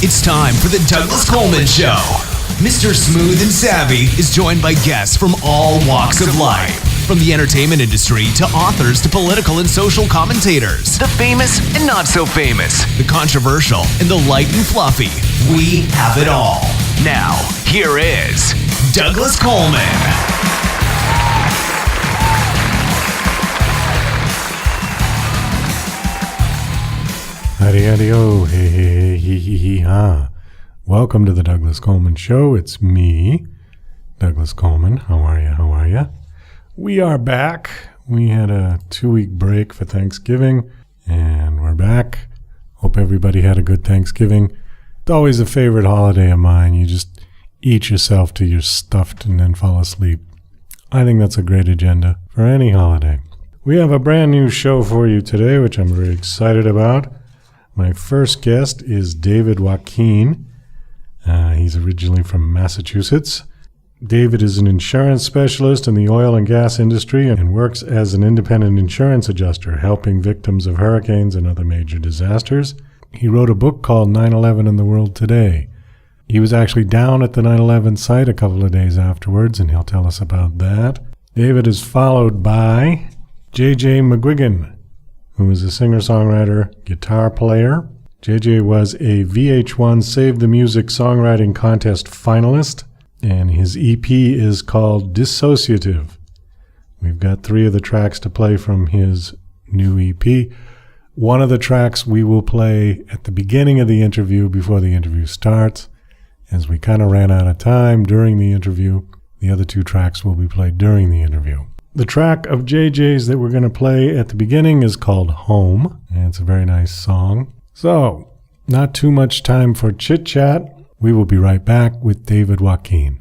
It's time for the Douglas Coleman Show. Mr. Smooth and Savvy is joined by guests from all walks of life. From the entertainment industry to authors to political and social commentators. The famous and not so famous. The controversial and the light and fluffy. We have it all. Now, here is Douglas Coleman. Howdy-howdy-o, hey-hey-hey-hee-hee-ha. Welcome to the Douglas Coleman Show. It's me, Douglas Coleman. How are ya? We are back. We had a 2-week break for Thanksgiving, and we're back. Hope everybody had a good Thanksgiving. It's always a favorite holiday of mine. You just eat yourself till you're stuffed and then fall asleep. I think that's a great agenda for any holiday. We have a brand new show for you today, which I'm very excited about. My first guest is David Wakeen. He's originally from Massachusetts. David is an insurance specialist in the oil and gas industry and works as an independent insurance adjuster, helping victims of hurricanes and other major disasters. He wrote a book called 9/11 in the World Today. He was actually down at the 9/11 site a couple of days afterwards, and he'll tell us about that. David is followed by J.J. McGuigan, who is a singer-songwriter, guitar player. JJ was a VH1 Save the Music Songwriting Contest finalist, and his EP is called Dissociative. We've got 3 of the tracks to play from his new EP. One of the tracks we will play at the beginning of the interview before the interview starts, as we kind of ran out of time during the interview. The other 2 tracks will be played during the interview. The track of JJ's that we're going to play at the beginning is called Home, and it's a very nice song. So, not too much time for chit-chat. We will be right back with David Wakeen.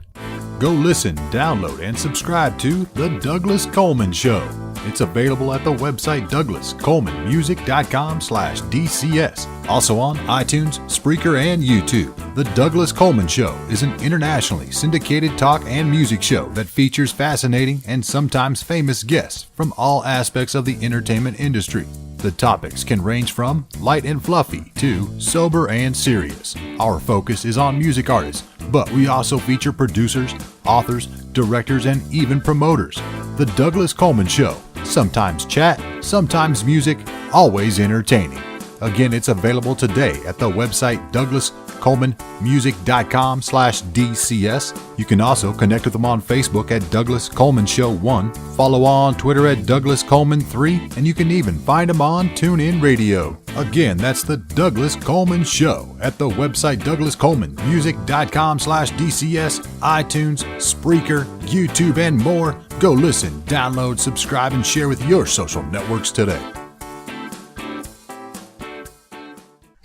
Go listen, download, and subscribe to The Douglas Coleman Show. It's available at the website douglascolemanmusic.com/DCS. Also on iTunes, Spreaker, and YouTube. The Douglas Coleman Show is an internationally syndicated talk and music show that features fascinating and sometimes famous guests from all aspects of the entertainment industry. The topics can range from light and fluffy to sober and serious. Our focus is on music artists, but we also feature producers, authors, directors, and even promoters. The Douglas Coleman Show. Sometimes chat, sometimes music, always entertaining. Again, it's available today at the website douglascolemanmusic.com/DCS. You can also connect with them on Facebook at Douglas Coleman Show 1, follow on Twitter at Douglas Coleman 3, and you can even find them on TuneIn Radio. Again, that's the Douglas Coleman Show at the website douglascolemanmusic.com/DCS, iTunes, Spreaker, YouTube, and more. Go listen, download, subscribe, and share with your social networks today.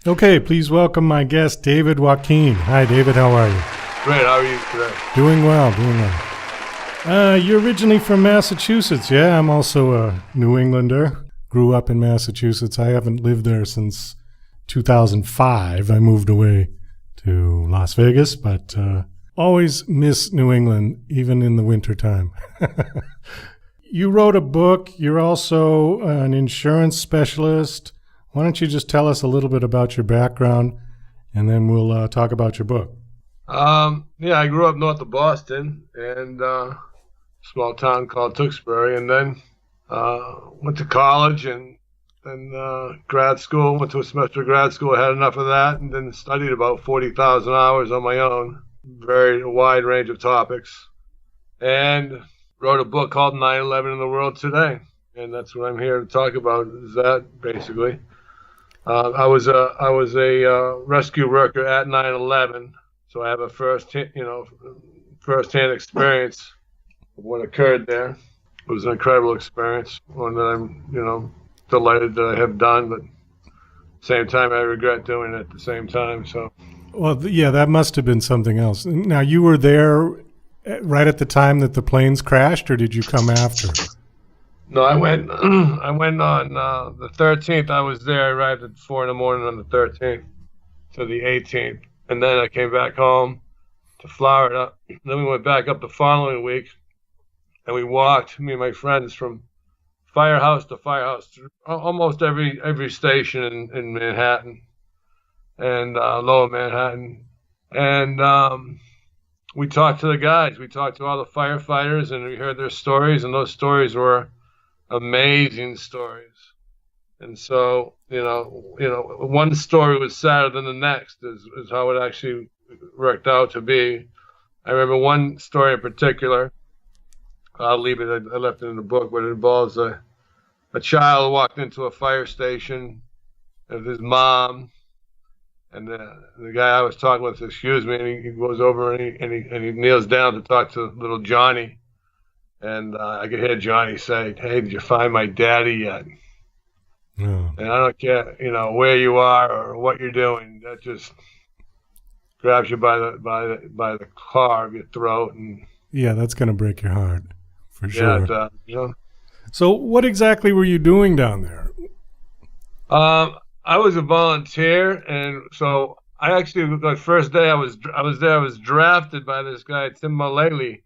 Okay, please welcome my guest, David Wakeen. Hi, David. How are you? Great. How are you today? Doing well. You're originally from Massachusetts, yeah? I'm also a New Englander. Grew up in Massachusetts. I haven't lived there since 2005. I moved away to Las Vegas, but always miss New England, even in the wintertime. You wrote a book. You're also an insurance specialist. Why don't you just tell us a little bit about your background, and then we'll talk about your book. I grew up north of Boston in a small town called Tewksbury, and then went to college and then grad school, went to a semester of grad school, had enough of that, and then studied about 40,000 hours on my own, a wide range of topics, and wrote a book called 9/11 in the World Today, and that's what I'm here to talk about, is that basically. I was a rescue worker at 9/11, so I have a first-hand experience of what occurred there. It was an incredible experience, one that I'm, delighted that I have done, but at the same time, I regret doing it at the same time. So, well, yeah, that must have been something else. Now, you were there right at the time that the planes crashed, or did you come after? No, I went on the 13th. I was there. I arrived at 4 a.m. on the 13th to the 18th. And then I came back home to Florida. Then we went back up the following week. And we walked, me and my friends, from firehouse to firehouse, almost every station in Manhattan. and Lower Manhattan. And we talked to the guys. We talked to all the firefighters, and we heard their stories, and those stories were amazing stories. And so, one story was sadder than the next is how it actually worked out to be. I remember one story in particular. I'll leave it. I left it in the book, but it involves a child who walked into a fire station with his mom, and the guy I was talking with, excuse me, and he goes over and he kneels down to talk to little Johnny, and I could hear Johnny say, "Hey, did you find my daddy yet?" Yeah. And I don't care, where you are or what you're doing. That just grabs you by the claw of your throat, and Yeah, that's going to break your heart, for sure. yeah, it does, So what exactly were you doing down there? I was a volunteer, and so I actually, the first day I was there, I was drafted by this guy, Tim Mullally,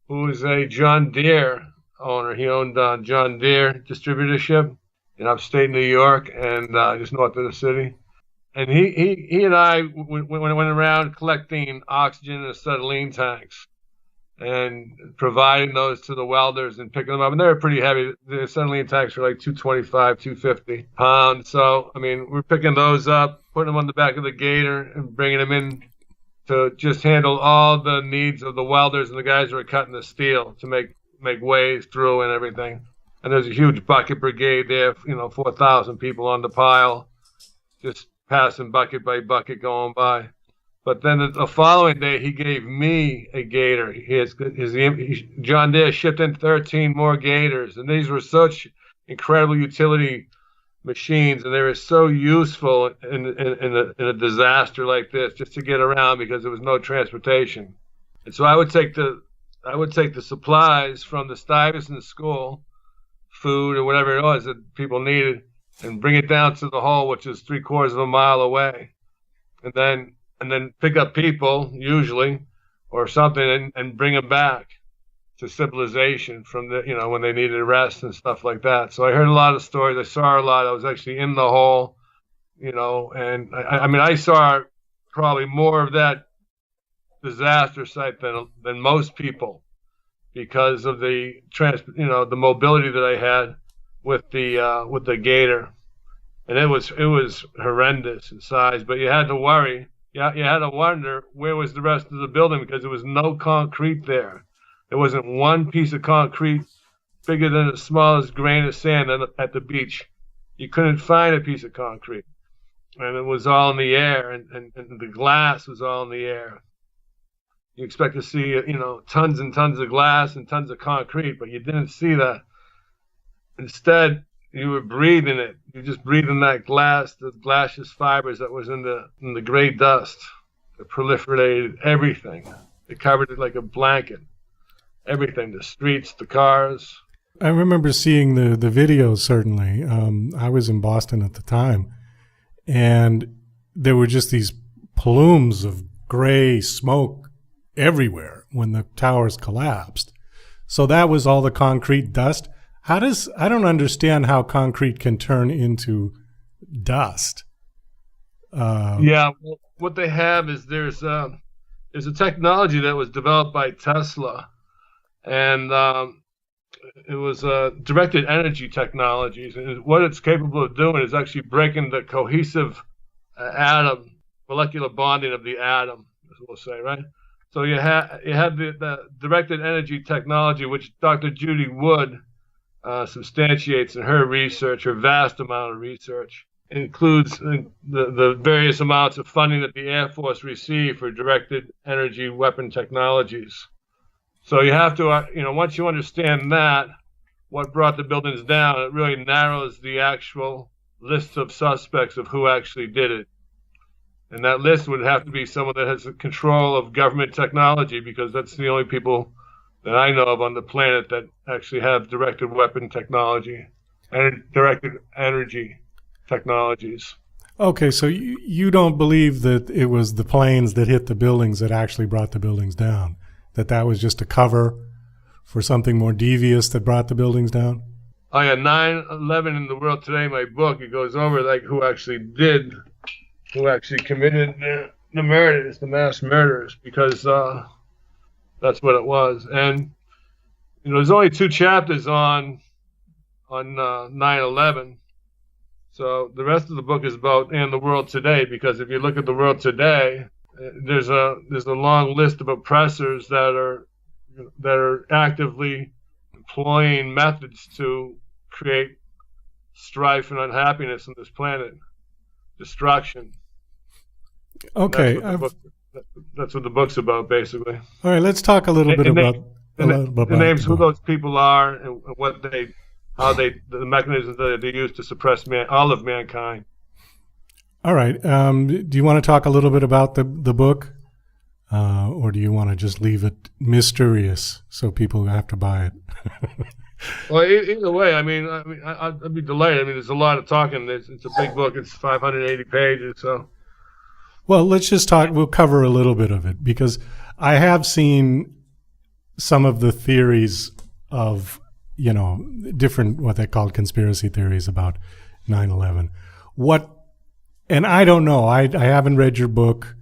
who was a John Deere owner. He owned John Deere distributorship in upstate New York, and just north of the city. And he and I went around collecting oxygen and acetylene tanks and providing those to the welders and picking them up. And they were pretty heavy. The acetylene tanks were like 225, 250 pounds. So, we're picking those up, putting them on the back of the gator and bringing them in to just handle all the needs of the welders and the guys who are cutting the steel to make ways through and everything. And there's a huge bucket brigade there, 4,000 people on the pile, just passing bucket by bucket going by. But then the following day, he gave me a gator. John Deere shipped in 13 more gators, and these were such incredible utility machines, and they were so useful in a disaster like this, just to get around because there was no transportation. And so I would take the supplies from the Stuyvesant school, food or whatever it was that people needed, and bring it down to the hole, which is 3/4 of a mile away, and then pick up people usually or something and bring them back to civilization from when they needed rest and stuff like that. So I heard a lot of stories. I saw a lot. I was actually in the hole, and I saw probably more of that disaster site than most people, because of the the mobility that I had with the gator, and it was horrendous in size. But you had to worry. You had to wonder where was the rest of the building, because there was no concrete there. There wasn't one piece of concrete bigger than the smallest grain of sand at the beach. You couldn't find a piece of concrete, and it was all in the air, and the glass was all in the air. You expect to see, tons and tons of glass and tons of concrete, but you didn't see that. Instead, you were breathing it. You just breathing that glass, the glacious fibers that was in the gray dust that proliferated everything. It covered it like a blanket. Everything, the streets, the cars. I remember seeing the videos, certainly. I was in Boston at the time, and there were just these plumes of gray smoke everywhere when the towers collapsed. So that was all the concrete dust. I don't understand how concrete can turn into dust. Yeah, well, what they have is there's a technology that was developed by Tesla, and it was directed energy technologies. And what it's capable of doing is actually breaking the cohesive atom, molecular bonding of the atom, as we'll say, right? So you have the directed energy technology, which Dr. Judy Wood substantiates in her research. Her vast amount of research includes the various amounts of funding that the Air Force received for directed energy weapon technologies. So you have to, once you understand that, what brought the buildings down, it really narrows the actual list of suspects of who actually did it. And that list would have to be someone that has control of government technology, because that's the only people that I know of on the planet that actually have directed weapon technology and directed energy technologies. Okay, so you don't believe that it was the planes that hit the buildings that actually brought the buildings down, that was just a cover for something more devious that brought the buildings down? Oh yeah, 9/11 in the World Today, my book, it goes over like who actually did who actually committed the murders, the mass murders, because that's what it was. And there's only 2 chapters on 9/11. So the rest of the book is about the world today, because if you look at the world today, there's a long list of oppressors that are actively employing methods to create strife and unhappiness on this planet, destruction. Okay, that's what the book's about, basically. All right, let's talk a little bit about the names, who those people are, and what the mechanisms that they use to suppress all of mankind. All right. Do you want to talk a little bit about the book, or do you want to just leave it mysterious so people have to buy it? Well, either way, I'd be delighted. There's a lot of talking. It's a big book. It's 580 pages. So, well, let's just talk. We'll cover a little bit of it, because I have seen some of the theories of, different, what they called conspiracy theories about 9/11. And I don't know. I haven't read your book,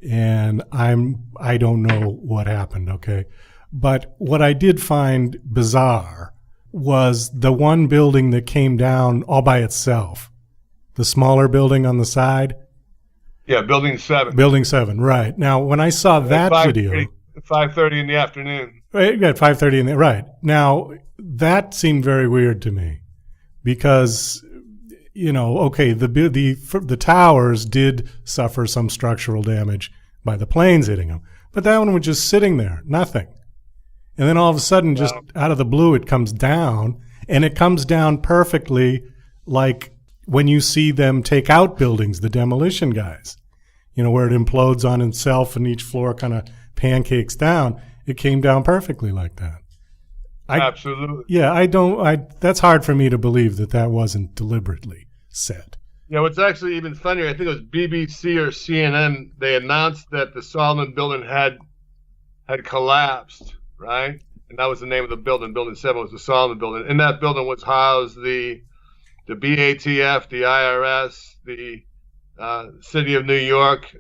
and I don't know what happened. Okay, but what I did find bizarre was the one building that came down all by itself, the smaller building on the side. Yeah, Building 7. Building 7, right. Now, when I saw that video, 5:30 in the afternoon. Right, at 5:30 in the right. Now, that seemed very weird to me, because okay, the towers did suffer some structural damage by the planes hitting them, but that one was just sitting there, nothing. And then all of a sudden, just out of the blue, it comes down, and it comes down perfectly, like when you see them take out buildings, the demolition guys, where it implodes on itself and each floor kind of pancakes down. It came down perfectly like that. Absolutely. Yeah, that's hard for me to believe that wasn't deliberately set. Yeah, what's actually even funnier, I think it was BBC or CNN, they announced that the Solomon building had collapsed, right? And that was the name of the building. Building 7 was the Solomon building. In that building was housed the BATF, the IRS, the City of New York,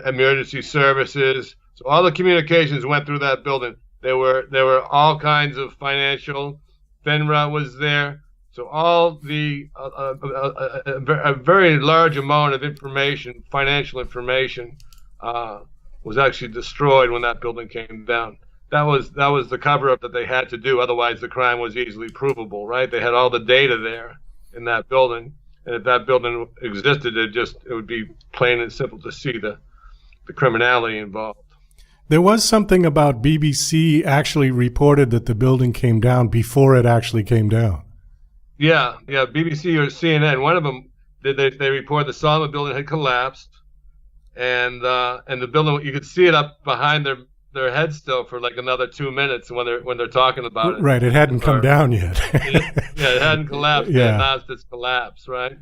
emergency services. So all the communications went through that building. There were all kinds of financial. FINRA was there. So all the a very large amount of information, financial information, was actually destroyed when that building came down. That was the cover-up that they had to do. Otherwise, the crime was easily provable, right? They had all the data there in that building, and if that building existed, it would be plain and simple to see the criminality involved. There was something about BBC actually reported that the building came down before it actually came down. Yeah, BBC or CNN. One of them they report the Solomon building had collapsed, and the building, you could see it up behind their head still for like another 2 minutes when they're talking about it. Right, it hadn't come down yet. It hadn't collapsed. Yeah. They announced its collapse, right?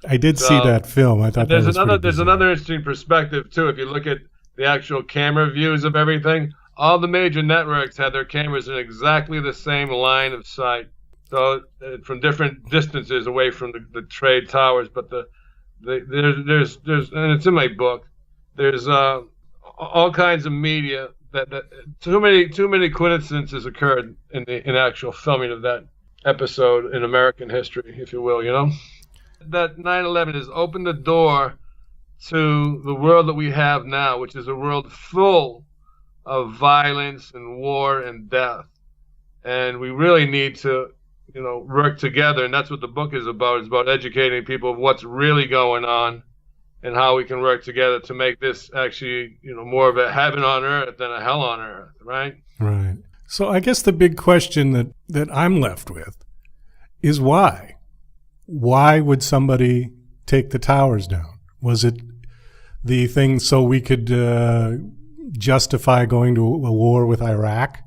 I did see that film. I thought there's there's another interesting perspective too. If you look at the actual camera views of everything, all the major networks had their cameras in exactly the same line of sight. So from different distances away from the trade towers, but there's and it's in my book. There's all kinds of media that too many coincidences occurred in actual filming of that episode in American history, if you will. That 9/11 has opened the door to the world that we have now, which is a world full of violence and war and death, and we really need to work together, and that's what the book is about. It's about educating people of what's really going on and how we can work together to make this actually, more of a heaven on earth than a hell on earth, right? Right. So I guess the big question that I'm left with is why? Why would somebody take the towers down? Was it the thing so we could justify going to a war with Iraq?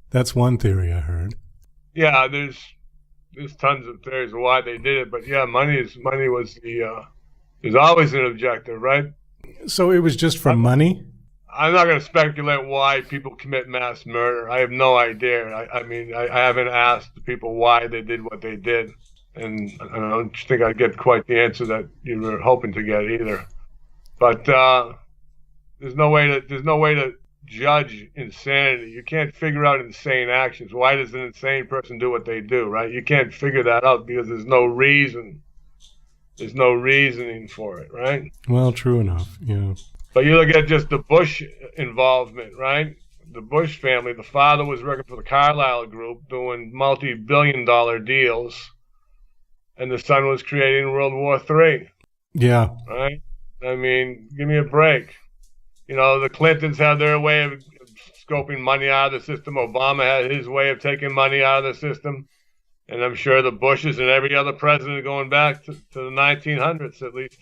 That's one theory I heard. Yeah, there's tons of theories of why they did it, but yeah, money was is always an objective, right? So it was just for money? I'm not going to speculate why people commit mass murder. I have no idea. I haven't asked the people why they did what they did, and I don't think I'd get quite the answer that you were hoping to get either. But there's no way to judge insanity. You can't figure out insane actions. Why does an insane person do what they do, right? You can't figure that out because there's no reason. There's no reasoning for it, right? Well, true enough, yeah. But you look at just the Bush involvement, right? The Bush family, the father was working for the Carlyle Group doing multi-billion-dollar deals, and the son was creating World War III. Yeah. Right? I mean, give me a break. You know, the Clintons had their way of scoping money out of the system. Obama had his way of taking money out of the system. And I'm sure the Bushes and every other president going back to the 1900s at least,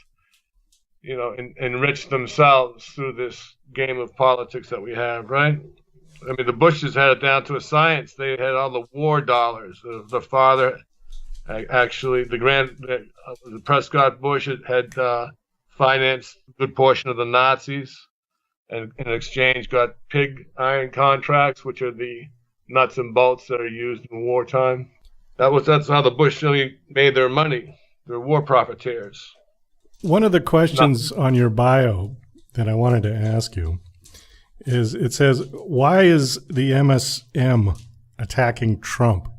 you know, enriched themselves through this game of politics that we have, right? I mean, the Bushes had it down to a science. They had all the war dollars. The father, actually, the Prescott Bush had financed a good portion of the Nazis, and in exchange got pig iron contracts, which are the nuts and bolts that are used in wartime. That's how the Bush family made their money. They're war profiteers. One of the questions on your bio that I wanted to ask you is, it says, why is the MSM attacking Trump?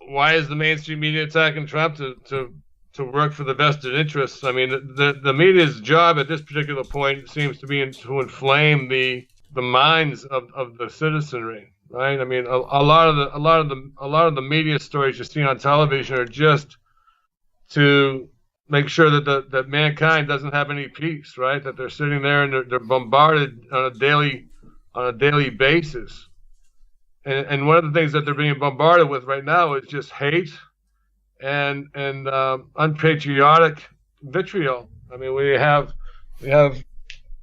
Why is the mainstream media attacking Trump? To work for the vested interests. I mean, the media's job at this particular point seems to be to inflame the minds of the citizenry, right? I mean, a lot of the media stories you see on television are just to make sure that mankind doesn't have any peace, right? That they're sitting there and they're bombarded on a daily basis. And one of the things that they're being bombarded with right now is just hate and unpatriotic vitriol. I mean, we have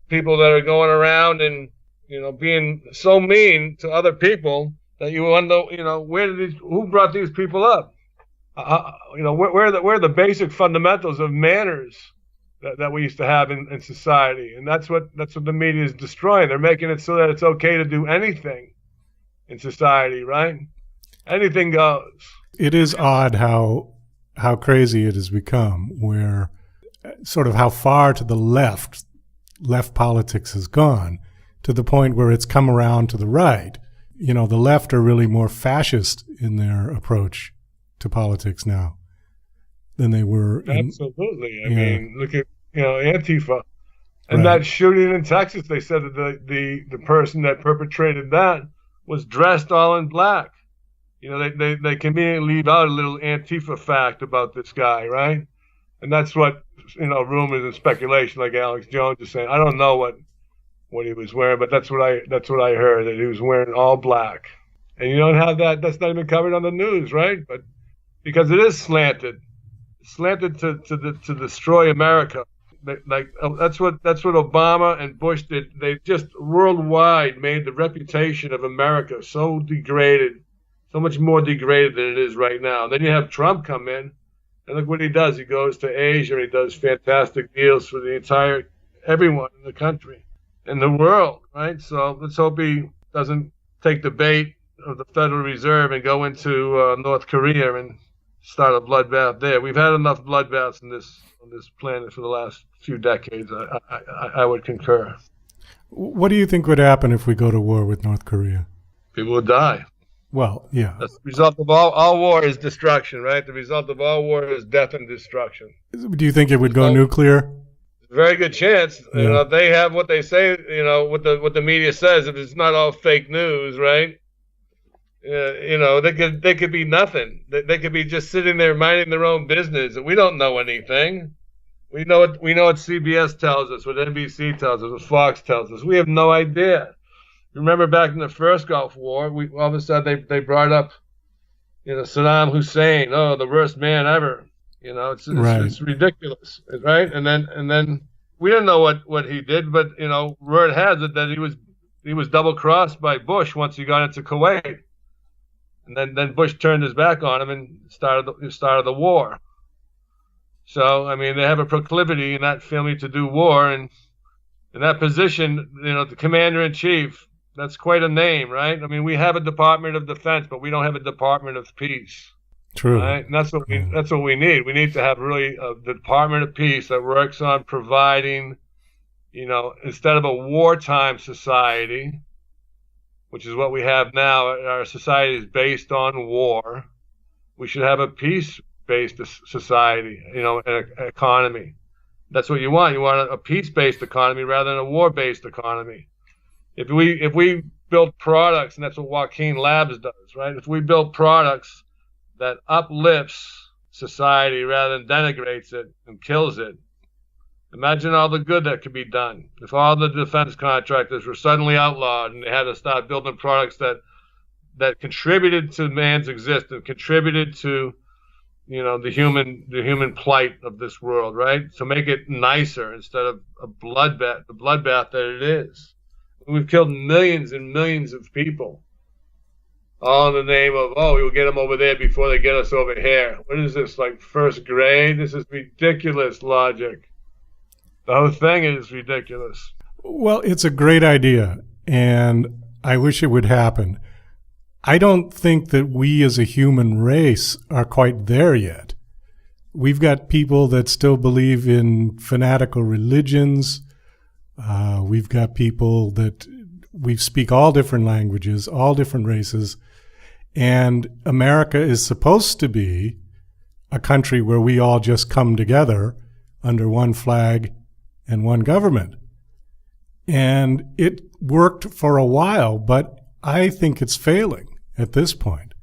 people that are going around and, you know, being so mean to other people that you wonder, you know, who brought these people up? You know, where are the basic fundamentals of manners that we used to have in society? And that's what the media is destroying. They're making it so that it's okay to do anything in society, right? Anything goes. It is odd how crazy it has become, where sort of how far to the left politics has gone, to the point where it's come around to the right. You know, the left are really more fascist in their approach to politics now than they were. Absolutely. I mean, look at, you know, Antifa. And that shooting in Texas, they said that the person that perpetrated that was dressed all in black. You know, they conveniently leave out a little Antifa fact about this guy, right? And that's what, you know, rumors and speculation, like Alex Jones is saying. I don't know what he was wearing, but that's what I heard, that he was wearing all black. And you don't have that. That's not even covered on the news, right? But because it is slanted to destroy America. Like that's what Obama and Bush did. They just worldwide made the reputation of America so degraded. So much more degraded than it is right now. Then you have Trump come in, and look what he does. He goes to Asia, and he does fantastic deals for everyone in the country, in the world, right? So let's hope he doesn't take the bait of the Federal Reserve and go into North Korea and start a bloodbath there. We've had enough bloodbaths on this planet for the last few decades. I would concur. What do you think would happen if we go to war with North Korea? People would die. Well, yeah. The result of all war is destruction, right? The result of all war is death and destruction. Do you think it would go nuclear? Very good chance. Yeah. You know, they have what they say. You know, what the media says. If it's not all fake news, right? You know, they could be nothing. They could be just sitting there minding their own business. We don't know anything. We know what CBS tells us, what NBC tells us, what Fox tells us. We have no idea. Remember back in the first Gulf War, all of a sudden they brought up, you know, Saddam Hussein, the worst man ever. You know, it's ridiculous, right? And then we didn't know what he did, but you know, word has it that he was double crossed by Bush once he got into Kuwait, and then Bush turned his back on him and started the war. So I mean, they have a proclivity in that family to do war, and in that position, you know, the commander in chief. That's quite a name, right? I mean, we have a Department of Defense, but we don't have a Department of Peace. True. Right? And that's what we need. We need to have really the Department of Peace that works on providing, instead of a wartime society, which is what we have now, our society is based on war. We should have a peace-based society, an economy. That's what you want. You want a peace-based economy rather than a war-based economy. If we build products, and that's what Wakeen Labs does, right? If we build products that uplifts society rather than denigrates it and kills it, imagine all the good that could be done. If all the defense contractors were suddenly outlawed and they had to start building products that contributed to man's existence, contributed to the human plight of this world, right? To make it nicer instead of the bloodbath that it is. We've killed millions and millions of people, all in the name of, we'll get them over there before they get us over here. What is this, like first grade? This is ridiculous logic. The whole thing is ridiculous. Well, it's a great idea, and I wish it would happen. I don't think that we as a human race are quite there yet. We've got people that still believe in fanatical religions. We've got people that we speak all different languages, all different races. And America is supposed to be a country where we all just come together under one flag and one government. And it worked for a while, but I think it's failing at this point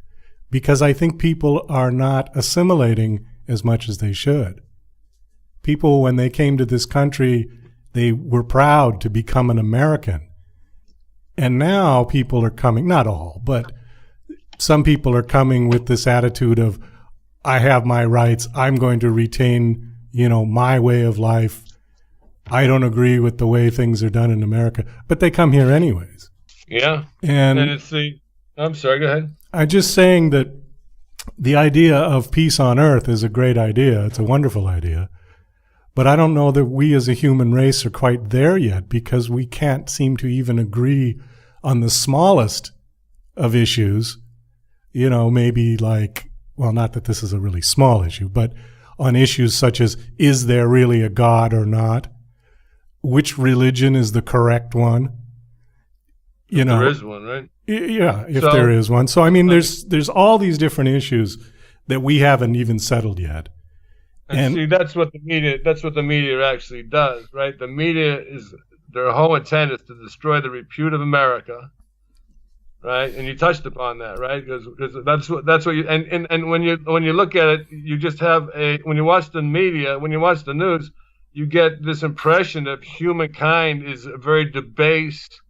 because I think people are not assimilating as much as they should. People, when they came to this country, they were proud to become an American. And now people are coming, not all, but some people are coming with this attitude of, I have my rights, I'm going to retain, my way of life. I don't agree with the way things are done in America, but they come here anyways. Yeah. And I'm sorry, go ahead. I'm just saying that the idea of peace on earth is a great idea. It's a wonderful idea. But I don't know that we as a human race are quite there yet because we can't seem to even agree on the smallest of issues, maybe not that this is a really small issue, but on issues such as, is there really a God or not? Which religion is the correct one? There is one, right? Yeah, if there is one. So, there's all these different issues that we haven't even settled yet. And see, that's what the media actually does, right? The media their whole intent is to destroy the repute of America, right? And you touched upon that, right? Because that's what you and when you look at it, you just have when you watch the media, when you watch the news, you get this impression that humankind is a very debased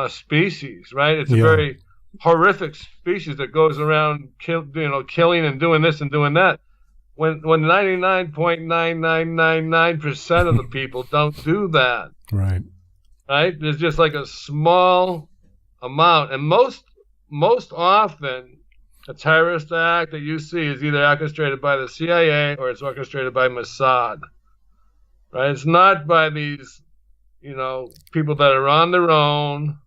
species, right? It's a very horrific species that goes around killing and doing this and doing that. When 99.9999% of the people don't do that. Right. Right? There's just like a small amount. And most often, a terrorist act that you see is either orchestrated by the CIA or it's orchestrated by Mossad. Right? It's not by these, people that are on their own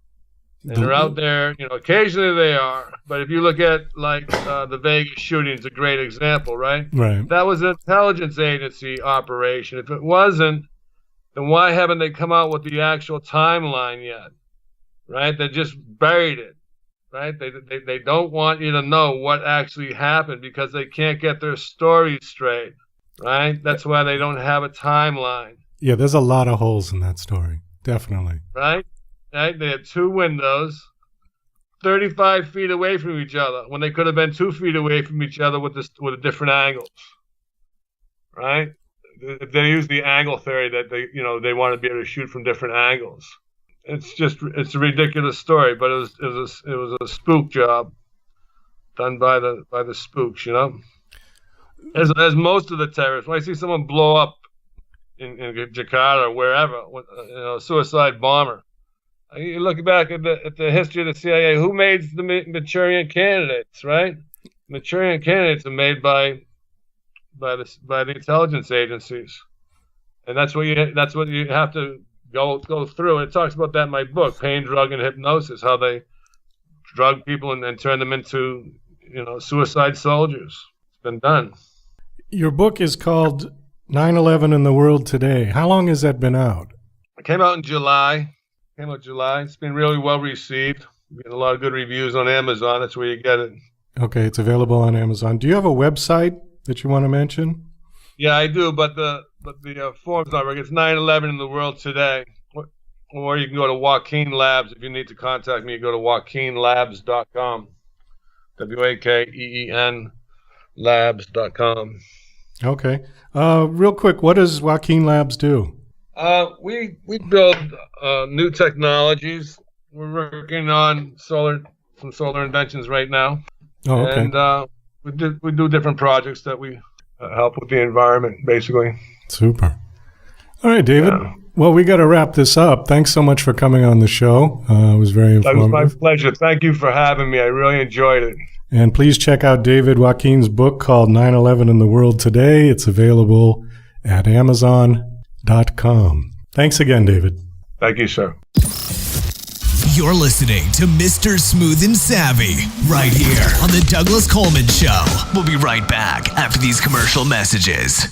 and they're out there. Occasionally they are. But if you look at the Vegas shooting, it's a great example, right? Right. That was an intelligence agency operation. If it wasn't, then why haven't they come out with the actual timeline yet? Right? They just buried it. Right? They don't want you to know what actually happened because they can't get their story straight. Right? That's why they don't have a timeline. Yeah, there's a lot of holes in that story. Definitely. Right? Right? They had two windows 35 feet away from each other when they could have been 2 feet away from each other with different angles. Right? They use the angle theory that they want to be able to shoot from different angles. It's a ridiculous story, but it was a spook job done by the spooks, As most of the terrorists, when I see someone blow up in Jakarta or wherever, a suicide bomber, you look back at the history of the CIA. Who made the Manchurian candidates? Right, Manchurian candidates are made by the intelligence agencies, and that's what you have to go through. And it talks about that in my book, Pain, Drug, and Hypnosis, how they drug people and turn them into suicide soldiers. It's been done. Your book is called 9/11 in the World Today. How long has that been out? came out in July. It's been really well received. Getting a lot of good reviews on Amazon. That's where you get it. Okay, it's available on Amazon. Do you have a website that you want to mention? Yeah, I do, but the form's not right. It's 9/11 in the world today. Or you can go to Wakeen Labs. If you need to contact me, you go to wakeenlabs.com. WAKEEN labs.com. Okay. Real quick, what does Wakeen Labs do? We build new technologies. We're working on some solar inventions right now. Oh, okay. And we do different projects that we help with the environment, basically. Super. All right, David. Yeah. Well, we got to wrap this up. Thanks so much for coming on the show. It was very informative. That was my pleasure. Thank you for having me. I really enjoyed it. And please check out David Wakeen's book called 9/11 in the World Today. It's available at Amazon.com. Thanks again, David. Thank you, sir. You're listening to Mr. Smooth and Savvy right here on the Douglas Coleman Show. We'll be right back after these commercial messages.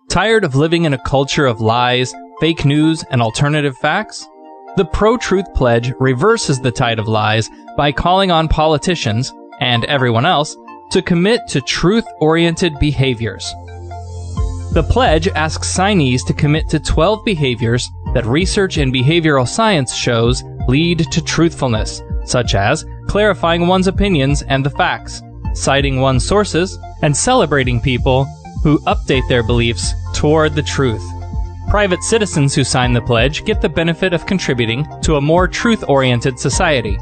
Tired of living in a culture of lies, fake news, and alternative facts? The Pro-Truth Pledge reverses the tide of lies by calling on politicians, and everyone else, to commit to truth-oriented behaviors. The pledge asks signees to commit to 12 behaviors that research in behavioral science shows lead to truthfulness, such as clarifying one's opinions and the facts, citing one's sources, and celebrating people who update their beliefs toward the truth. Private citizens who sign the pledge get the benefit of contributing to a more truth-oriented society.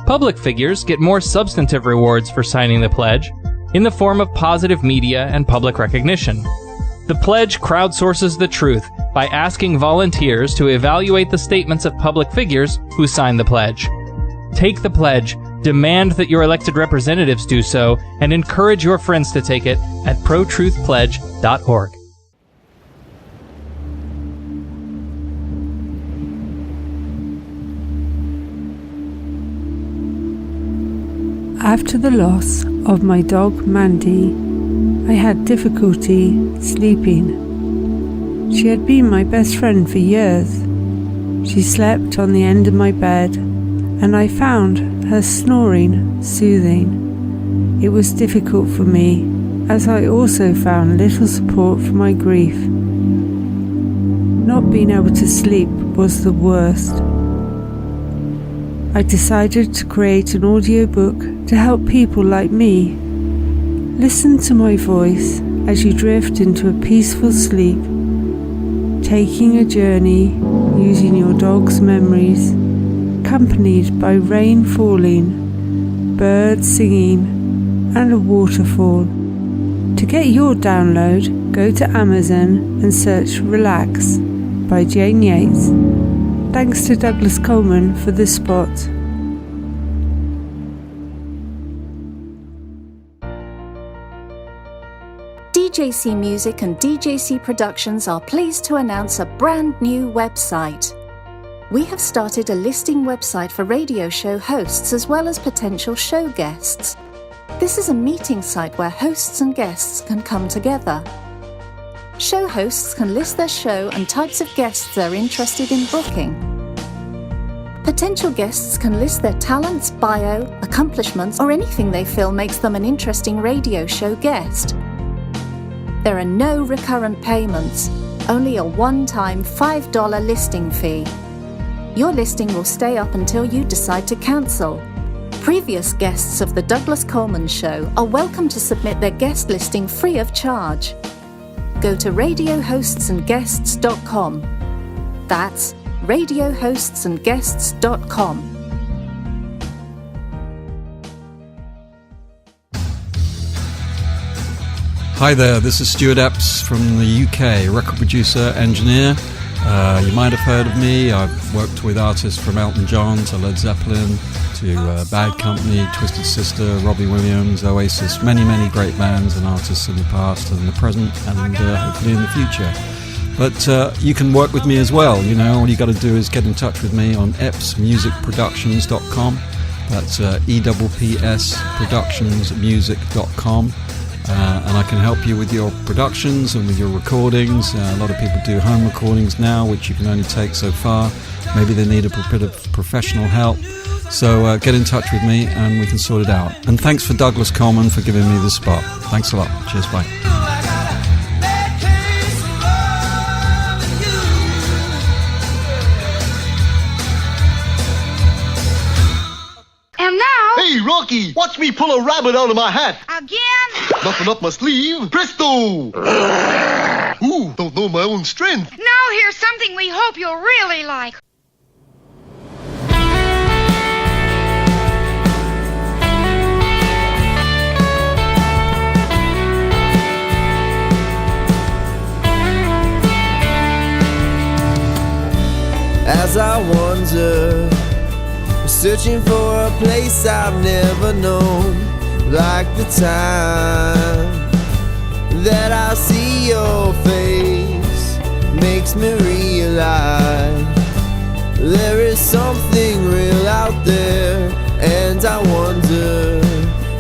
Public figures get more substantive rewards for signing the pledge in the form of positive media and public recognition. The pledge crowdsources the truth by asking volunteers to evaluate the statements of public figures who sign the pledge. Take the pledge, demand that your elected representatives do so, and encourage your friends to take it at protruthpledge.org. After the loss of my dog Mandy, I had difficulty sleeping. She had been my best friend for years. She slept on the end of my bed, and I found her snoring soothing. It was difficult for me, as I also found little support for my grief. Not being able to sleep was the worst. I decided to create an audiobook to help people like me. Listen to my voice as you drift into a peaceful sleep, taking a journey using your dog's memories, accompanied by rain falling, birds singing, and a waterfall. To get your download, go to Amazon and search Relax by Jane Yates. Thanks to Douglas Coleman for the spot. DJC Music and DJC Productions are pleased to announce a brand new website. We have started a listing website for radio show hosts as well as potential show guests. This is a meeting site where hosts and guests can come together. Show hosts can list their show and types of guests they're interested in booking. Potential guests can list their talents, bio, accomplishments, or anything they feel makes them an interesting radio show guest. There are no recurrent payments, only a one-time $5 listing fee. Your listing will stay up until you decide to cancel. Previous guests of The Douglas Coleman Show are welcome to submit their guest listing free of charge. Go to radiohostsandguests.com. That's radiohostsandguests.com. Hi there, this is Stuart Epps from the UK, record producer, engineer. You might have heard of me. I've worked with artists from Elton John to Led Zeppelin to Bad Company, Twisted Sister, Robbie Williams, Oasis, many, many great bands and artists in the past and the present and hopefully in the future. But you can work with me as well. You know, all you got to do is get in touch with me on eppsmusicproductions.com. That's EPPSproductionsmusic.com. and I can help you with your productions and with your recordings. A lot of people do home recordings now, which you can only take so far. Maybe they need a bit of professional help. So get in touch with me and we can sort it out. And thanks for Douglas Coleman for giving me this spot. Thanks a lot. Cheers, bye. And now... Hey, Rocky, watch me pull a rabbit out of my hat. Again? Nothing up my sleeve. Presto! Ooh, don't know my own strength. Now here's something we hope you'll really like. As I wander, searching for a place I've never known, like the time that I see your face makes me realize there is something real out there, and I wonder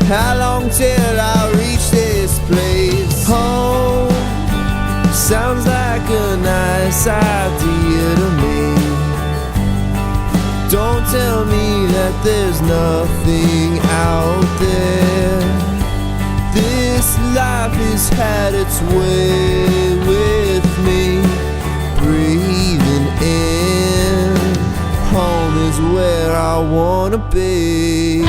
how long till I reach this place. Home sounds like a nice idea to me. Don't tell me that there's nothing out there. This life has had its way with me. Breathing in, home is where I wanna be.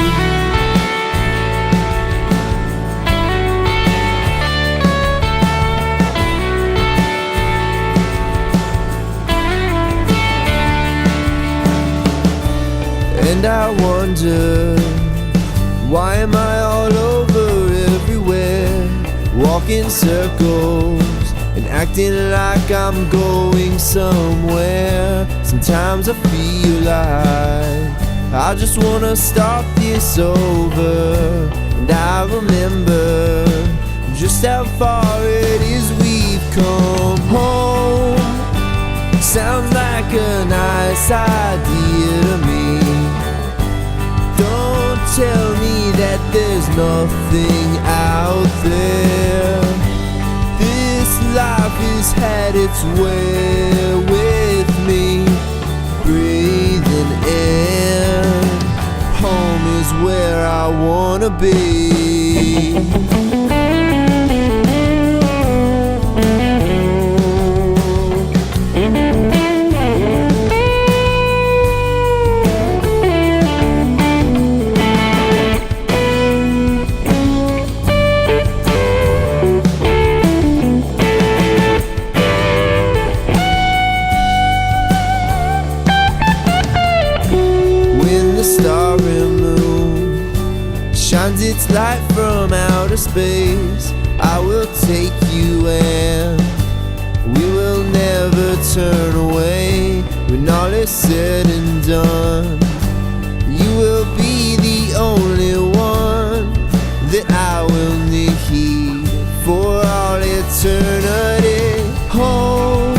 And I wonder, why am I all over everywhere, walking circles and acting like I'm going somewhere? Sometimes I feel like I just wanna start this over, and I remember just how far it is we've come. Home sounds like a nice idea to me. Don't tell me that there's nothing out there. This life has had its way with me. Breathing in, home is where I wanna be. Shines its light from outer space, I will take you and we will never turn away. When all is said and done, you will be the only one that I will need for all eternity. Home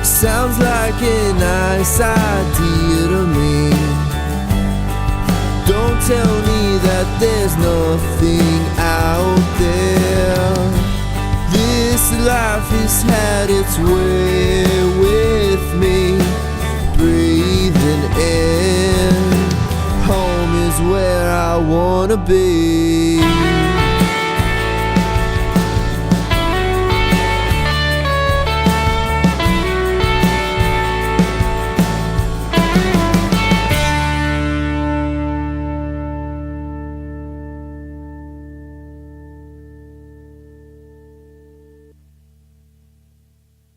sounds like a nice idea to me. Don't tell me that there's nothing out there. This life has had its way with me. Breathing in, home is where I wanna be.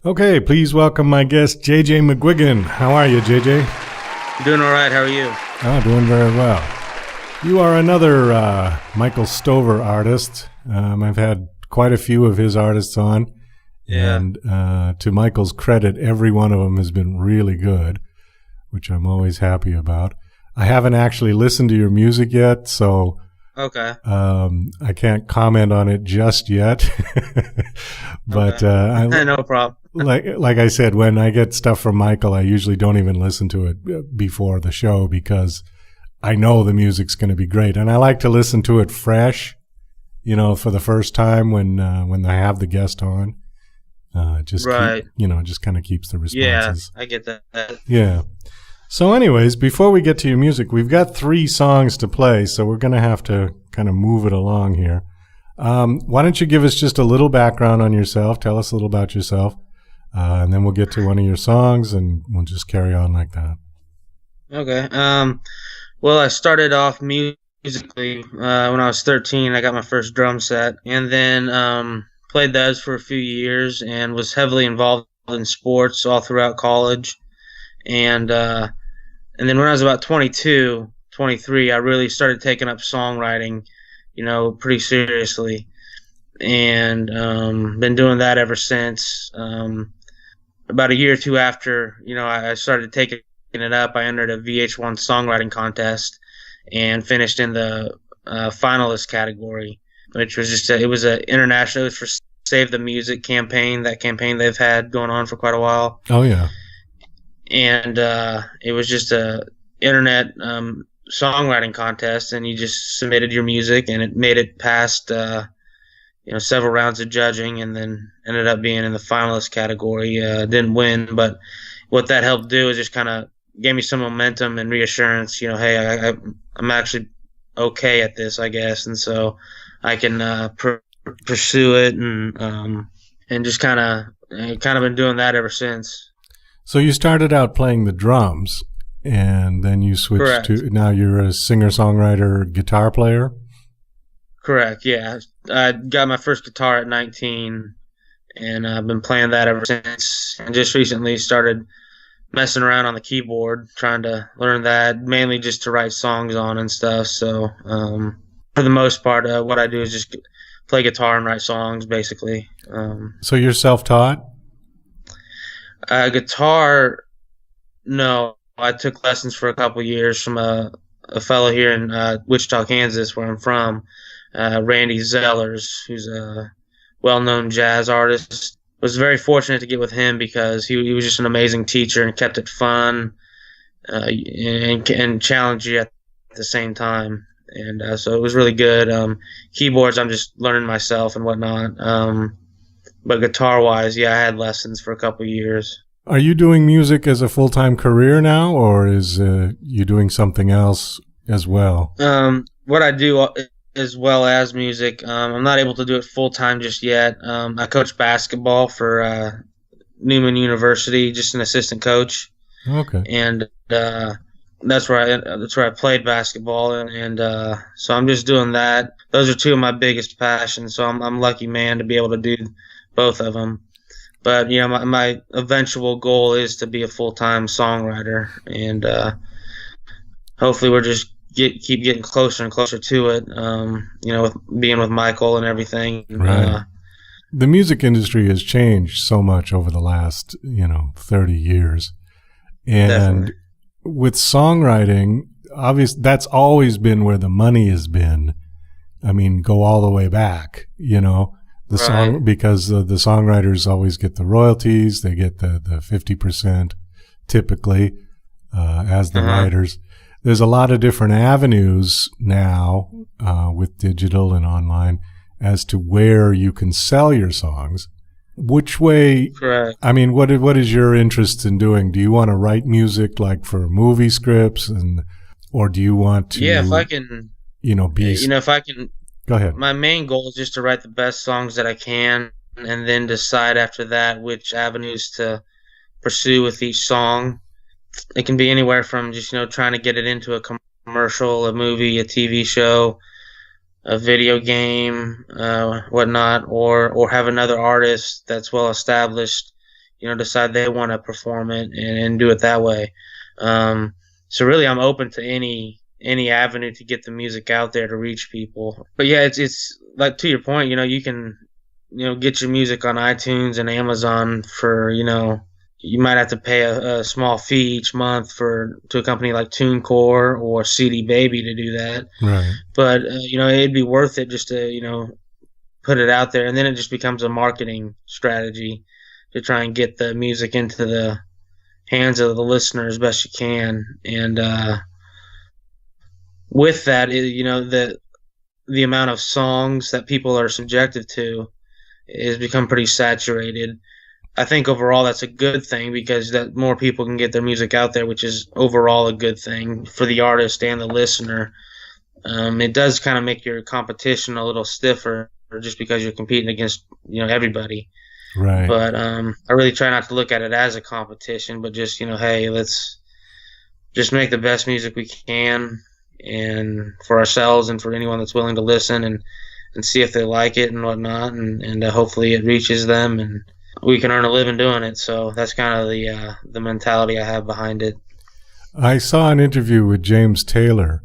Okay, please welcome my guest, JJ McGuigan. How are you, JJ? Doing all right. How are you? Oh, doing very well. You are another Michael Stover artist. I've had quite a few of his artists on. Yeah. And to Michael's credit, every one of them has been really good, which I'm always happy about. I haven't actually listened to your music yet, so okay. I can't comment on it just yet. But okay. No problem. like I said, when I get stuff from Michael, I usually don't even listen to it before the show because I know the music's going to be great. And I like to listen to it fresh, for the first time when they have the guest on. Just Right. Just kind of keeps the responses. Yeah, I get that. Yeah. So anyways, before we get to your music, we've got 3 songs to play, so we're going to have to kind of move it along here. Why don't you give us just a little background on yourself? Tell us a little about yourself, and then we'll get to one of your songs, and we'll just carry on like that. Okay. Well, I started off musically when I was 13. I got my first drum set, and then played those for a few years and was heavily involved in sports all throughout college. And then when I was about 22, 23, I really started taking up songwriting, pretty seriously. And been doing that ever since. About a year or two after, I started taking it up, I entered a VH1 songwriting contest and finished in the finalist category, which was just it was an international. It was for Save the Music campaign, that campaign they've had going on for quite a while. Oh yeah. And it was just a internet songwriting contest, and you just submitted your music, and it made it past several rounds of judging, and then ended up being in the finalist category. Didn't win, but what that helped do is just kind of gave me some momentum and reassurance. Hey, I'm actually okay at this, I guess, and so I can pursue it, and just kind of been doing that ever since. So you started out playing the drums, and then you switched Correct. to, now you're a singer-songwriter, guitar player? Correct, yeah. I got my first guitar at 19, and I've been playing that ever since. And just recently started messing around on the keyboard, trying to learn that, mainly just to write songs on and stuff. So for the most part, what I do is just play guitar and write songs, basically. So you're self-taught? Guitar, no. I took lessons for a couple years from a fellow here in Wichita, Kansas, where I'm from, Randy Zellers, who's a well-known jazz artist. Was very fortunate to get with him because he was just an amazing teacher and kept it fun and challenged you at the same time. And so it was really good. Keyboards, I'm just learning myself and whatnot. But guitar-wise, yeah, I had lessons for a couple years. Are you doing music as a full-time career now, or is you doing something else as well? What I do as well as music, I'm not able to do it full-time just yet. I coach basketball for Newman University, just an assistant coach. Okay. And that's where I played basketball, and so I'm just doing that. Those are two of my biggest passions, so I'm a lucky man to be able to do both of them. But my eventual goal is to be a full-time songwriter, and hopefully we're just keep getting closer and closer to it. With being with Michael and everything. Right. The music industry has changed so much over the last 30 years, and Definitely. With songwriting, obviously that's always been where the money has been. I mean, go all the way back, the song, because the songwriters always get the royalties. They get the 50% typically as the writers. There's a lot of different avenues now with digital and online as to where you can sell your songs. Which way? Correct. I mean, what is your interest in doing? Do you want to write music like for movie scripts, or do you want to? Yeah, if I can. If I can. Go ahead. My main goal is just to write the best songs that I can, and then decide after that which avenues to pursue with each song. It can be anywhere from just trying to get it into a commercial, a movie, a TV show, a video game, whatnot, or have another artist that's well established, decide they want to perform it and do it that way. So really, I'm open to any avenue to get the music out there to reach people. But yeah, it's like, to your point, you can get your music on iTunes and Amazon for you might have to pay a small fee each month to a company like TuneCore or CD Baby to do that. Right. But it'd be worth it just to put it out there, and then it just becomes a marketing strategy to try and get the music into the hands of the listener as best you can. And with that, the the amount of songs that people are subjected to has become pretty saturated. I think overall that's a good thing because that more people can get their music out there, which is overall a good thing for the artist and the listener. It does kind of make your competition a little stiffer just because you're competing against, everybody. Right. But I really try not to look at it as a competition, but just, hey, let's just make the best music we can, and for ourselves and for anyone that's willing to listen and see if they like it and whatnot, and hopefully it reaches them and we can earn a living doing it. So that's kind of the mentality I have behind it. I saw an interview with James Taylor,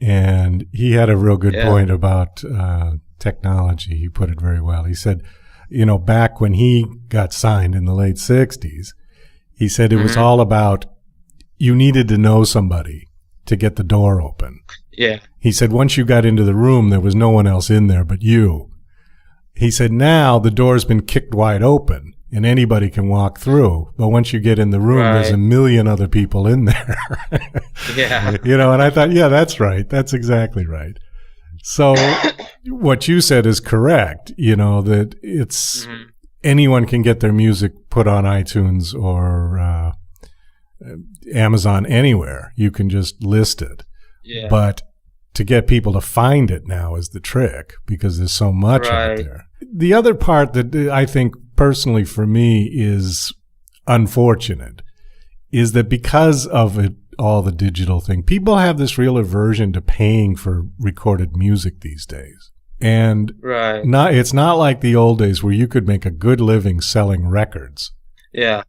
and he had a real good point about technology. He put it very well. He said, back when he got signed in the late 60s, he said it was all about you needed to know somebody to get the door open. Yeah. He said once you got into the room, there was no one else in there but you. He said now the door's been kicked wide open and anybody can walk through. But once you get in the room, there's a million other people in there. Yeah. And I thought, yeah, that's right. That's exactly right. So what you said is correct, that it's anyone can get their music put on iTunes or Amazon, anywhere. You can just list it. Yeah. But to get people to find it now is the trick because there's so much out there. The other part that I think personally for me is unfortunate is that because of it, all the digital thing, people have this real aversion to paying for recorded music these days. And it's not like the old days where you could make a good living selling records. Yeah.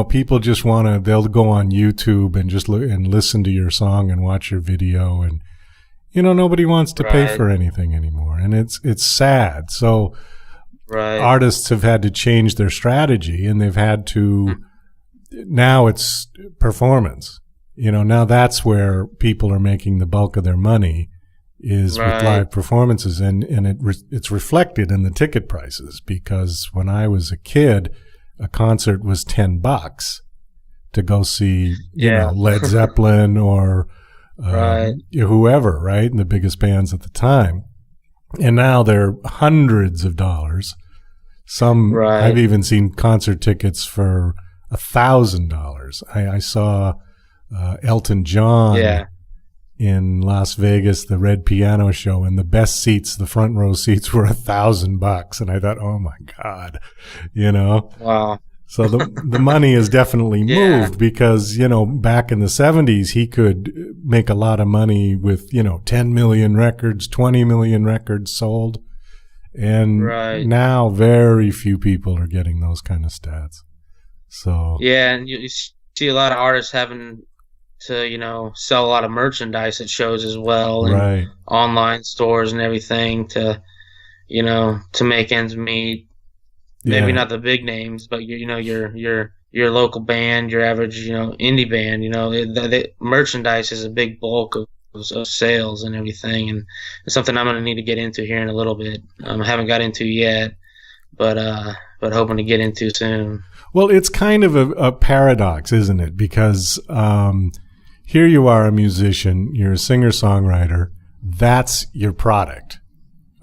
People just they'll go on YouTube and just listen to your song and watch your video. And, nobody wants to pay for anything anymore. And it's sad. So artists have had to change their strategy and they've had to, now it's performance. Now that's where people are making the bulk of their money is with live performances. And it's reflected in the ticket prices because when I was a kid, a concert was $10 to go see, Led Zeppelin or whoever, right? And the biggest bands at the time. And now they're hundreds of dollars. Some, I've even seen concert tickets for $1,000. I saw Elton John in Las Vegas, the Red Piano Show, and the best seats, the front row seats, were $1,000. And I thought, oh my God, Wow. So the money has definitely moved because, back in the 70s, he could make a lot of money with, 10 million records, 20 million records sold. And now very few people are getting those kind of stats. So yeah, and you see a lot of artists having to, sell a lot of merchandise at shows as well, and online stores and everything to make ends meet. Maybe not the big names, but your local band, your average indie band. The merchandise is a big bulk of sales and everything, and it's something I'm going to need to get into here in a little bit. I haven't got into yet, but hoping to get into soon. Well, it's kind of a paradox, isn't it? Because here you are, a musician, you're a singer-songwriter, that's your product,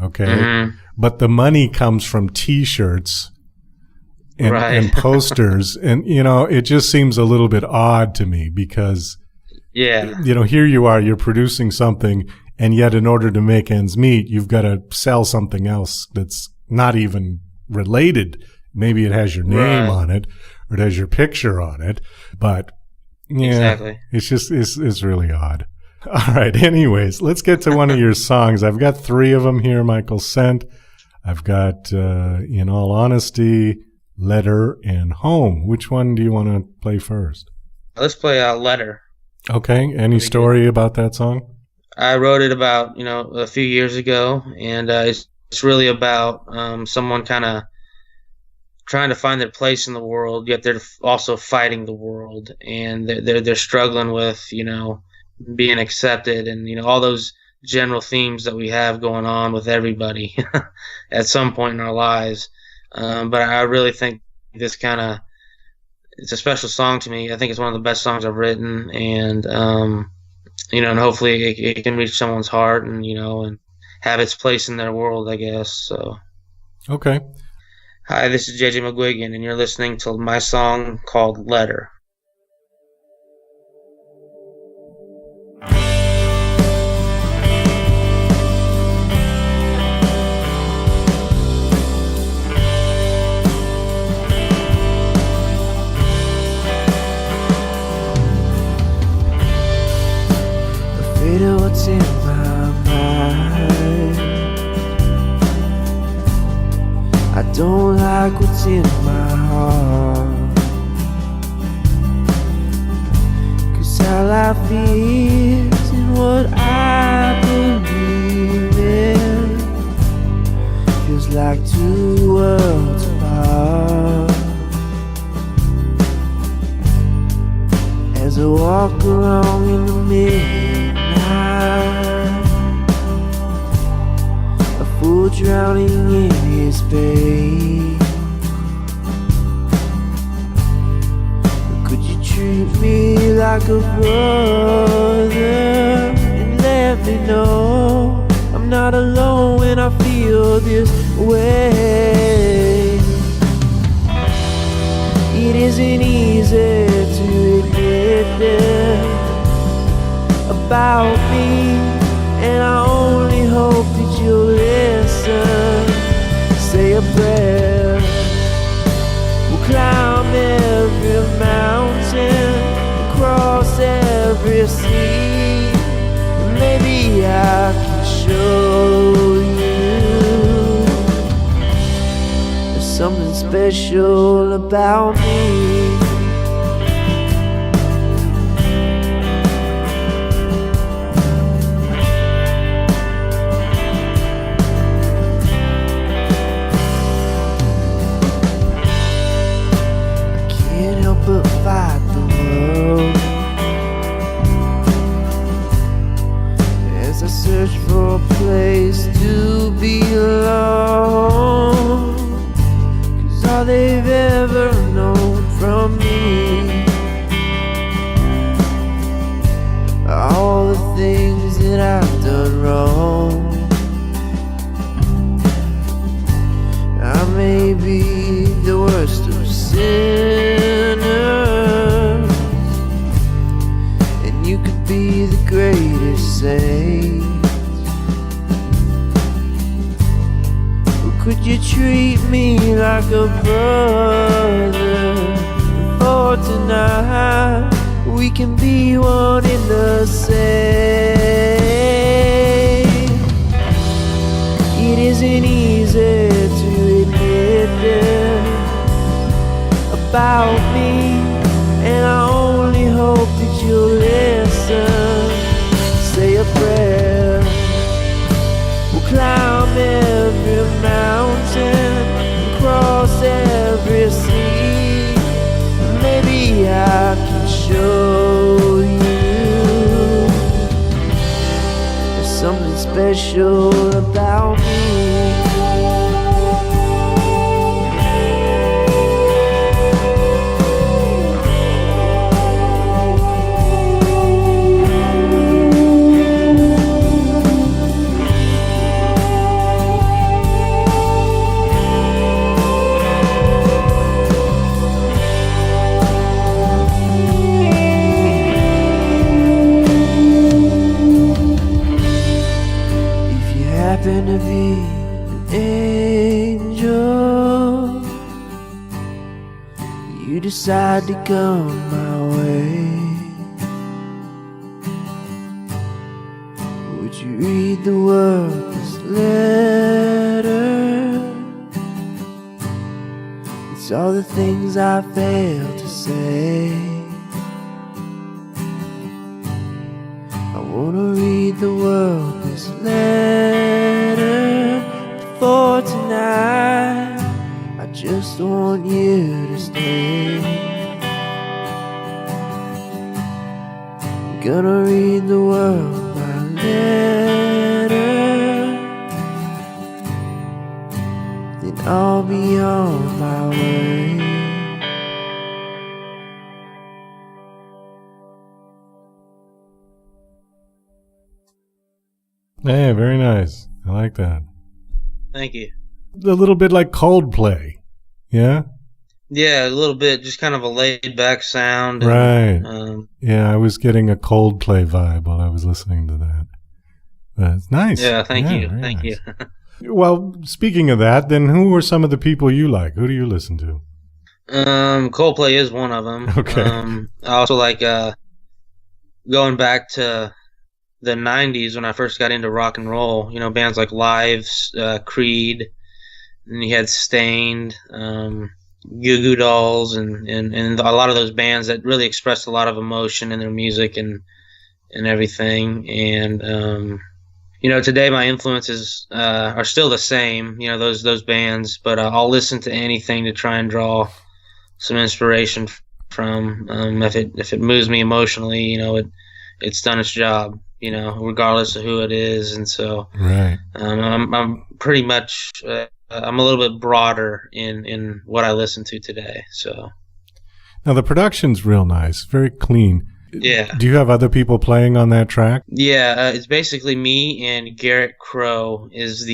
okay? Mm-hmm. But the money comes from T-shirts and posters, and, it just seems a little bit odd to me because, here you are, you're producing something, and yet in order to make ends meet, you've got to sell something else that's not even related. Maybe it has your name on it or it has your picture on it, but it's just, it's really odd. All right. Anyways, let's get to one of your songs. I've got 3 of them here Michael sent. I've got, In All Honesty, Letter, and Home. Which one do you want to play first? Let's play Letter. Okay. Any story about that song? I wrote it about, a few years ago, and it's really about someone kind of trying to find their place in the world, yet they're also fighting the world, and they're struggling with, being accepted, and all those general themes that we have going on with everybody at some point in our lives. But I really think this it's a special song to me. I think it's one of the best songs I've written, and and hopefully it can reach someone's heart, and have its place in their world, I guess. So, Okay. hi, this is JJ McGuigan, and you're listening to my song called Letter. Afraid of what's in my mind. I don't like what's in my heart. 'Cause how life is and what I believe in feels like two worlds apart. As I walk along in the midnight, a fool drowning in his pain. Could you treat me like a brother and let me know I'm not alone when I feel this way? It isn't easy to admit this about me, and I only hope that you'll listen. Say a prayer. We'll climb every mountain, cross every sea, and maybe I can show you there's something special about me. But fight the world as I search for a place to belong. 'Cause all they've ever known from me are all the things that I've done wrong. I may be the worst of sinners, and you could be the greatest saint. Or could you treat me like a brother? For tonight we can be one in the same. It isn't easy to admit this about me, and I only hope that you'll listen. Say a prayer. We'll climb every mountain and cross every sea, and maybe I can show you there's something special about me. Happen to be an angel, you decide to come my way. Would you read the world this letter? It's all the things I failed to say. I wanna read the world this letter before tonight. I just want you to stay. I'm gonna read the world my letter, then I'll be on my way. Hey, very nice. I like that. Thank you. A little bit like Coldplay. Yeah? Yeah, a little bit, just kind of a laid-back sound. Right. Yeah, I was getting a Coldplay vibe while I was listening to that. That's nice. Yeah, thank you. Thank you. Well, speaking of that, then who are some of the people you like? Who do you listen to? Coldplay is one of them. Okay. I also like going back to the 90s when I first got into rock and roll. You know, bands like Lives, Creed, and you had Stained, Goo Goo Dolls, and a lot of those bands that really expressed a lot of emotion in their music and everything. And you know, today my influences are still the same. You know, those bands, but I'll listen to anything to try and draw some inspiration from. If it moves me emotionally, you know, it's done its job. You know, regardless of who it is, and so right. I'm pretty much I'm a little bit broader in what I listen to today. So now the production's real nice, very clean. Yeah. Do you have other people playing on that track? Yeah, it's basically me and Garrett Crow is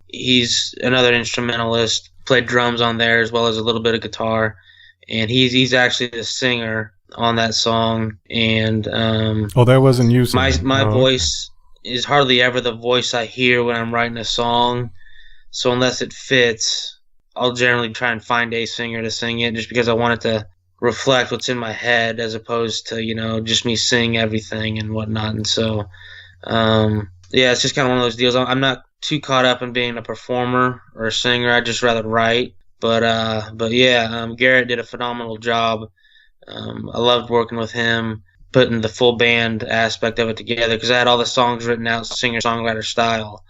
he's another instrumentalist, played drums on there as well as a little bit of guitar, and he's actually the singer on that song. And that wasn't you singing. My voice is hardly ever the voice I hear when I'm writing a song, so unless it fits, I'll generally try and find a singer to sing it, just because I want it to reflect what's in my head as opposed to, you know, just me sing everything and whatnot. And so yeah, it's just kind of one of those deals. I'm not too caught up in being a performer or a singer. I just rather write. But yeah, Garrett did a phenomenal job. I loved working with him, putting the full band aspect of it together, because I had all the songs written out singer-songwriter style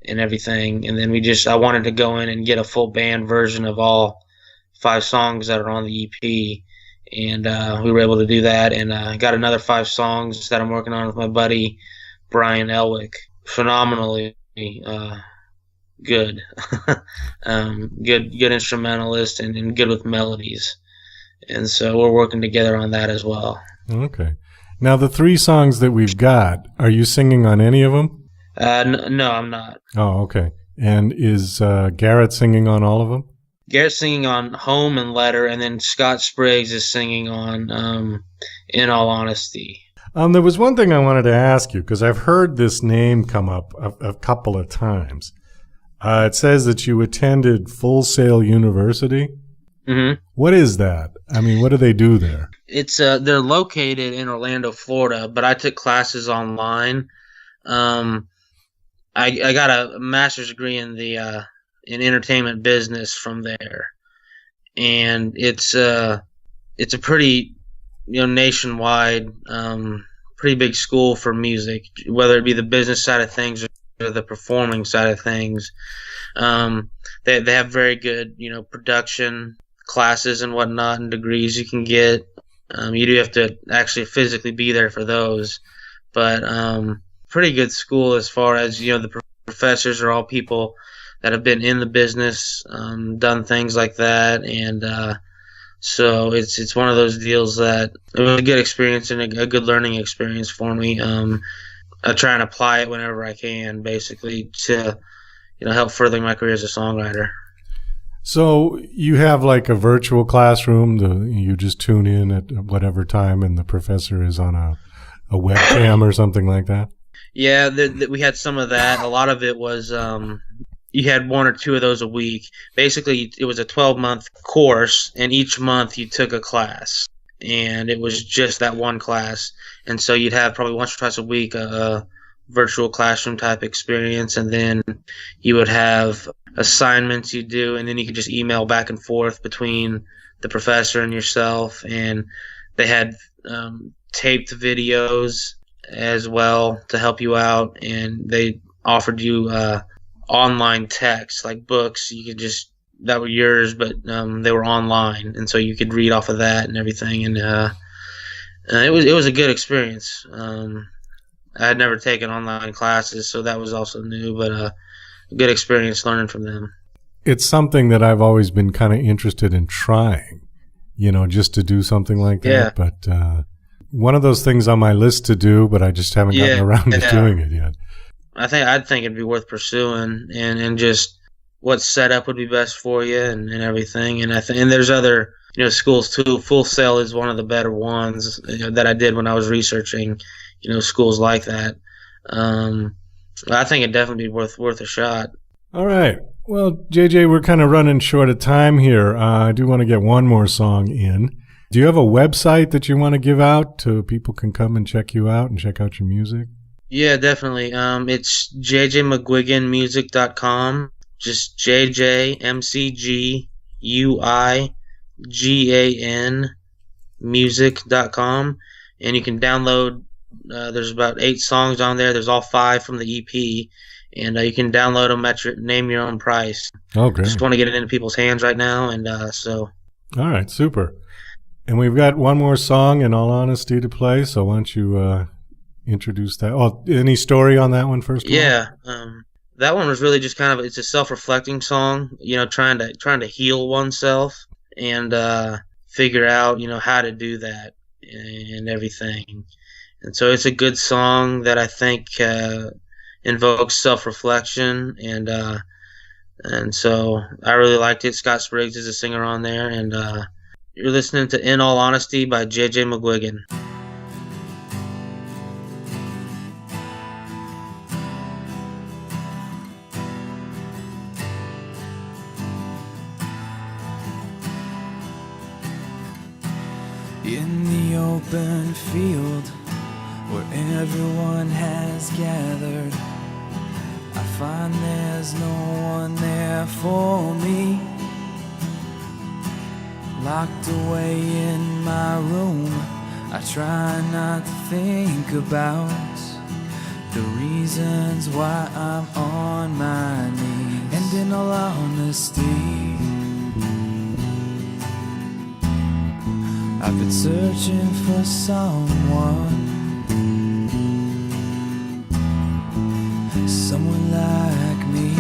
and everything. And then I wanted to go in and get a full band version of all 5 songs that are on the EP, and we were able to do that. And I got another 5 songs that I'm working on with my buddy Brian Elwick. Phenomenally good, good instrumentalist and good with melodies. And so we're working together on that as well. Okay. Now the 3 songs that we've got, are you singing on any of them? No, I'm not. Oh, okay. And is Garrett singing on all of them? Garrett's singing on Home and Letter, and then Scott Spriggs is singing on In All Honesty. There was one thing I wanted to ask you, because I've heard this name come up a couple of times. It says that you attended Full Sail University. Mm-hmm. What is that? I mean, what do they do there? It's they're located in Orlando, Florida, but I took classes online. I got a master's degree in in entertainment business from there, and it's a pretty, you know, nationwide, pretty big school for music, whether it be the business side of things or the performing side of things. They have very good, you know, production classes and whatnot and degrees you can get. You do have to actually physically be there for those, but pretty good school as far as, you know, the professors are all people that have been in the business, done things like that, and so it's one of those deals that it was a good experience and a good learning experience for me. I try and apply it whenever I can, basically, to, you know, help further my career as a songwriter. So you have like a virtual classroom. You just tune in at whatever time, and the professor is on a webcam or something like that? Yeah, we had some of that. A lot of it was you had 1 or 2 of those a week. Basically, it was a 12-month course, and each month you took a class, and it was just that one class. And so you'd have probably once or twice a week a virtual classroom type experience, and then you would have assignments you do, and then you could just email back and forth between the professor and yourself. And they had taped videos as well to help you out, and they offered you online texts, like books you could just, that were yours, but they were online, and so you could read off of that and everything. And it was a good experience. I had never taken online classes, so that was also new, but a good experience learning from them. It's something that I've always been kind of interested in trying, you know, just to do something like that. Yeah. But one of those things on my list to do, but I just haven't gotten around to doing it yet. I'd think it'd be worth pursuing, and just what setup would be best for you and everything. And and there's other schools too. Full Sail is one of the better ones that I did when I was researching schools like that. I think it'd definitely be worth a shot. All right. Well, JJ, we're kind of running short of time here. I do want to get one more song in. Do you have a website that you want to give out so people can come and check you out and check out your music? Yeah, definitely. It's jjmcguiganmusic.com. Just JJMCGUIGAN music.com. And you can download, there's about 8 songs on there. There's all 5 from the EP. And you can download them at your name your own price. Oh, great. Just want to get it into people's hands right now. And so. All right, super. And we've got one more song, In All Honesty, to play. So why don't you introduce that? Oh, any story on that one first? Yeah. That one was really just kind of, it's a self-reflecting song, trying to heal oneself and figure out, how to do that and everything. And so it's a good song that I think invokes self-reflection, and so I really liked it. Scott Spriggs is a singer on there, and you're listening to In All Honesty by JJ McGuigan. In the open field where everyone has gathered, I find there's no one there for me. Locked away in my room, I try not to think about the reasons why I'm on my knees. And in all honesty, I've been searching for someone like me.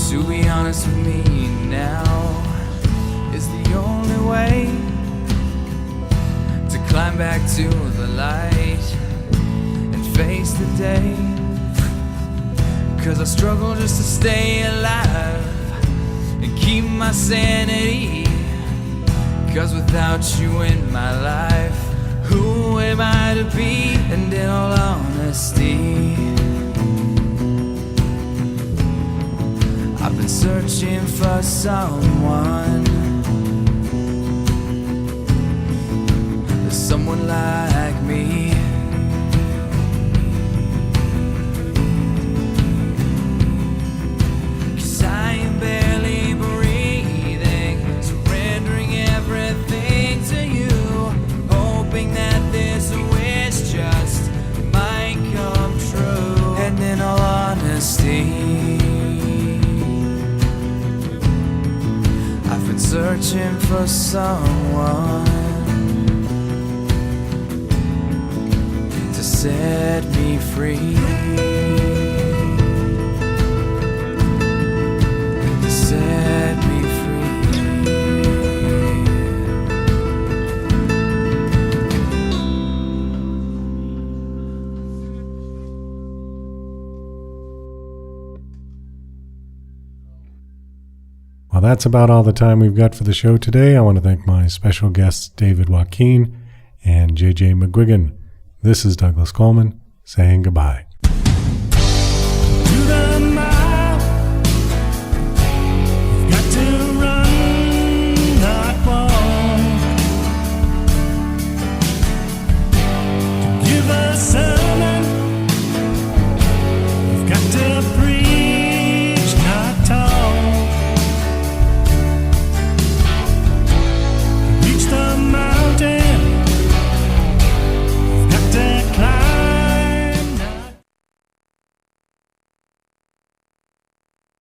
To be honest with me now is the only way to climb back to the light and face the day. 'Cause I struggle just to stay alive and keep my sanity. 'Cause without you in my life, who am I to be? And in all honesty, I've been searching for someone like me. I've been searching for someone to set me free, to set me Well, that's about all the time we've got for the show today. I want to thank my special guests, David Wakeen and JJ McGuigan. This is Douglas Coleman saying goodbye.